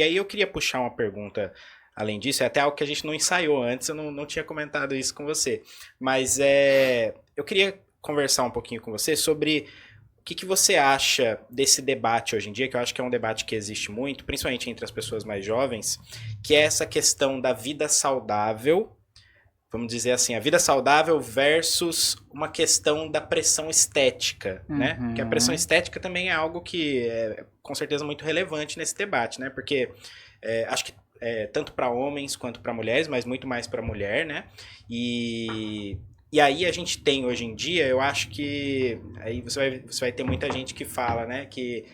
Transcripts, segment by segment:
E aí eu queria puxar uma pergunta além disso, é até algo que a gente não ensaiou antes, eu não tinha comentado isso com você. Mas eu queria conversar um pouquinho com você sobre o que você acha desse debate hoje em dia, que eu acho que é um debate que existe muito, principalmente entre as pessoas mais jovens, que é essa questão da vida saudável, vamos dizer assim, a vida saudável versus uma questão da pressão estética, né? Porque a pressão estética também é algo que é com certeza muito relevante nesse debate, né? Porque acho que tanto para homens quanto para mulheres, mas muito mais para mulher, né? E aí a gente tem hoje em dia, eu acho que aí você vai ter muita gente que fala, né? Que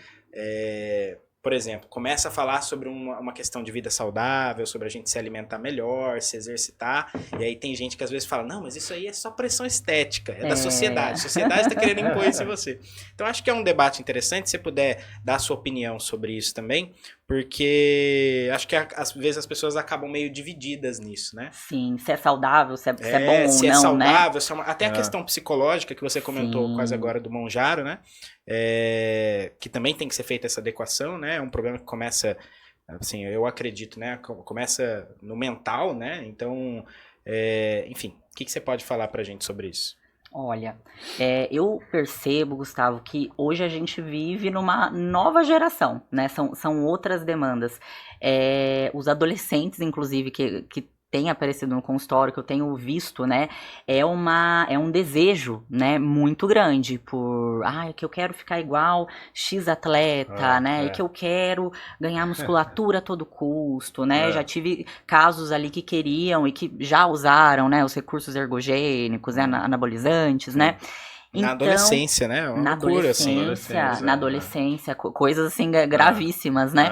por exemplo, começa a falar sobre uma questão de vida saudável, sobre a gente se alimentar melhor, se exercitar, e aí tem gente que às vezes fala, não, mas isso aí é só pressão estética, é da sociedade, a sociedade está querendo impor isso em você. Então acho que é um debate interessante, se você puder dar a sua opinião sobre isso também, porque acho que às vezes as pessoas acabam meio divididas nisso, né? Sim, se é saudável, se é bom ou se não, é saudável, né? se é até a questão psicológica que você comentou quase agora do Monjaro, né? Que também tem que ser feita essa adequação, né? É um problema que começa, assim, eu acredito, né? Começa no mental, né? Então, enfim, o que você pode falar pra gente sobre isso? Olha, eu percebo, Gustavo, que hoje a gente vive numa nova geração, né? São outras demandas. Os adolescentes, inclusive, que tem aparecido no consultório, que eu tenho visto, né? É um desejo, né? Muito grande por, que eu quero ficar igual X atleta, né? E que eu quero ganhar musculatura a todo custo, né? Já tive casos ali que queriam e que já usaram, né? Os recursos ergogênicos, né? Anabolizantes, né? Na adolescência, né? É uma loucura, assim. Na adolescência, coisas assim gravíssimas, né?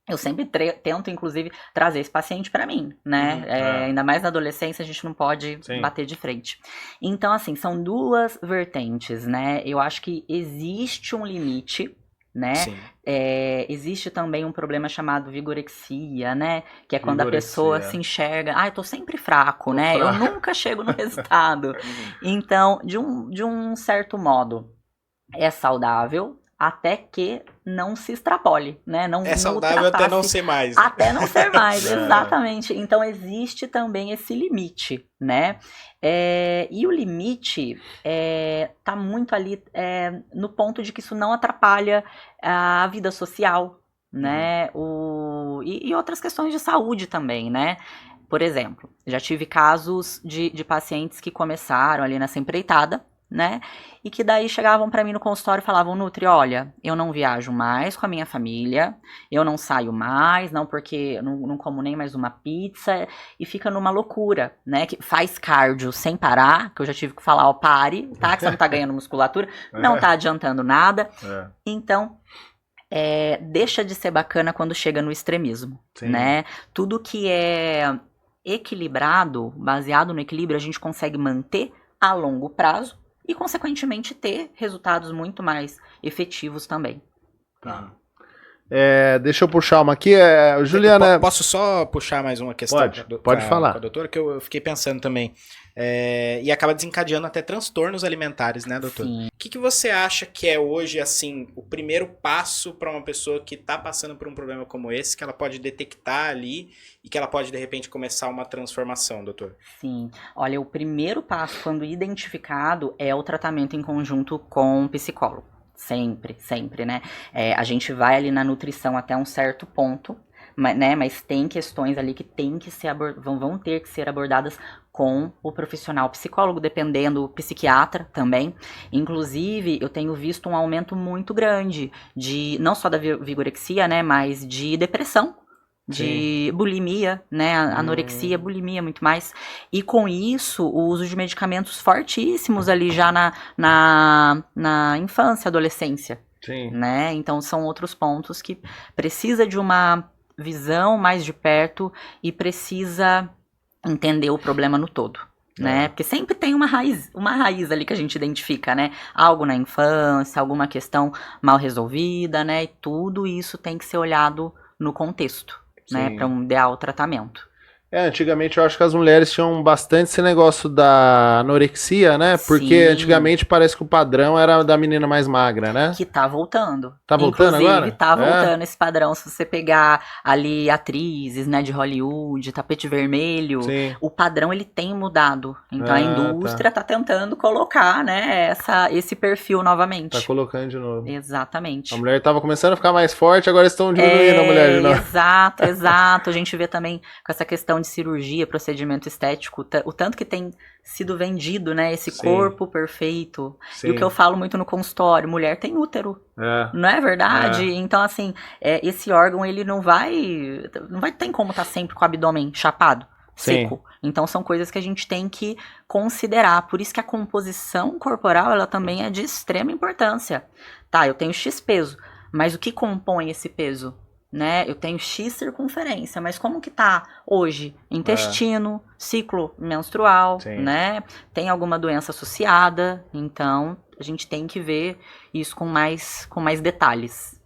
Eu sempre tento, inclusive, trazer esse paciente para mim, né? Ainda mais na adolescência, a gente não pode bater de frente. Então, assim, são duas vertentes, né? Eu acho que existe um limite, né? Existe também um problema chamado vigorexia, né? Que é quando a pessoa se enxerga, eu tô sempre fraco, né? Eu nunca chego no resultado. Então, de um certo modo, é saudável, até que não se extrapole, né? Não saudável até não ser mais. Até não ser mais, exatamente. Então existe também esse limite, né? E o limite tá muito ali no ponto de que isso não atrapalha a vida social, né? E outras questões de saúde também, né? Por exemplo, já tive casos de pacientes que começaram ali nessa empreitada, né? E que daí chegavam para mim no consultório e falavam, Nutri, olha, eu não viajo mais com a minha família, eu não saio mais, não porque eu não como nem mais uma pizza, e fica numa loucura, né? Que faz cardio sem parar, que eu já tive que falar, pare, tá? Que você não tá ganhando musculatura, não tá adiantando nada. Então, deixa de ser bacana quando chega no extremismo, né? Tudo que é equilibrado, baseado no equilíbrio, a gente consegue manter a longo prazo, e, consequentemente, ter resultados muito mais efetivos também. Tá. Deixa eu puxar uma aqui. Juliana... Posso só puxar mais uma questão? Pode falar. Com a doutora, que eu fiquei pensando também. E acaba desencadeando até transtornos alimentares, né, doutor? Sim. O que você acha que é hoje, assim, o primeiro passo para uma pessoa que está passando por um problema como esse, que ela pode detectar ali e que ela pode, de repente, começar uma transformação, doutor? Sim. Olha, o primeiro passo, quando identificado, é o tratamento em conjunto com o psicólogo. Sempre, sempre, né? A gente vai ali na nutrição até um certo ponto, né? Mas tem questões ali que vão ter que ser abordadas com o profissional psicólogo, dependendo, o psiquiatra também. Inclusive, eu tenho visto um aumento muito grande não só da vigorexia, né? Mas de depressão. De bulimia, né, anorexia, bulimia, muito mais. E com isso, o uso de medicamentos fortíssimos ali já na infância, adolescência. Né? Então, são outros pontos que precisa de uma visão mais de perto e precisa entender o problema no todo. Né? Porque sempre tem uma raiz ali que a gente identifica, né? Algo na infância, alguma questão mal resolvida, né? E tudo isso tem que ser olhado no contexto. Né, para um ideal tratamento. Antigamente eu acho que as mulheres tinham bastante esse negócio da anorexia, né? Porque Sim. antigamente parece que o padrão era da menina mais magra, né? Que tá voltando. Tá voltando Inclusive, agora? tá É? voltando esse padrão. Se você pegar ali atrizes, né, de Hollywood, Tapete Vermelho, Sim. o padrão ele tem mudado. Então a Ah, indústria tá tentando colocar, né, esse perfil Tá novamente. colocando de novo. Exatamente. A mulher tava começando a ficar mais forte, agora estão diminuindo a mulher de novo. Exato, exato. A gente vê também com essa questão de cirurgia, procedimento estético, o tanto que tem sido vendido, né, esse Sim. corpo perfeito. Sim. E o que eu falo muito no consultório, mulher tem útero. É. Não é verdade? Então, assim, esse órgão, ele não vai ter como estar sempre com o abdômen chapado, Sim. seco. Então, são coisas que a gente tem que considerar. Por isso que a composição corporal, ela também é de extrema importância. Tá, eu tenho X peso, mas o que compõe esse peso? Né? Eu tenho X circunferência, mas como que tá hoje? Intestino, ciclo menstrual, Sim. né? Tem alguma doença associada, então a gente tem que ver isso com mais detalhes.